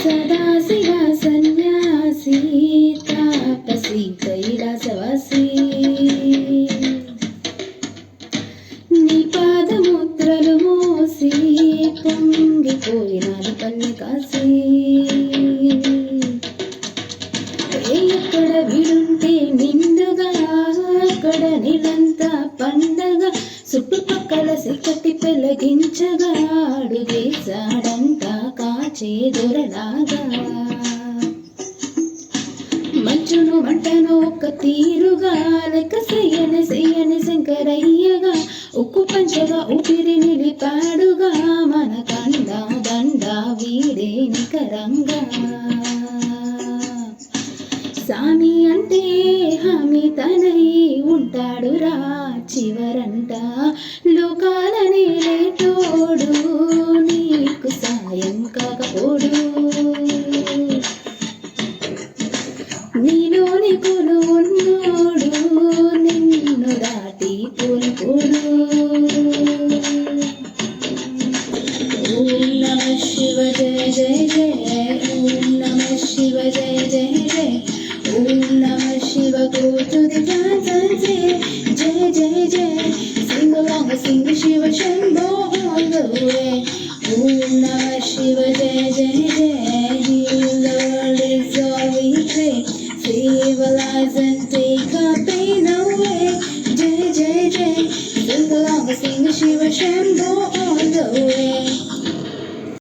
సదాశివ సన్యాసి తాపసి కైలాసవాసి నీ పాదముద్రలు మోసి పొంగిపోయినాడు పల్లె కాసి ఎక్కడ వీడుంటే నిండుగా అక్కడ నీళ్ళంతా పండగ చుట్టుపక్కల సిక్కటి పెళ్ళగించగా అడుగేశాడంట కాచే దొరలాగా మంచును మంటను ఒక్క తీరుగా లెక్క చెయ్యని శంకరయ్యగా ఉక్కు పంచగా ఊపిరి నిలిపాడుగా మన కండ దండ వీడే నికరంగా సామి అంటే హామీ తనై ఉంటాడురా చివరంట లోకాలని లేటోడు నీకు సాయం కాకపోడు.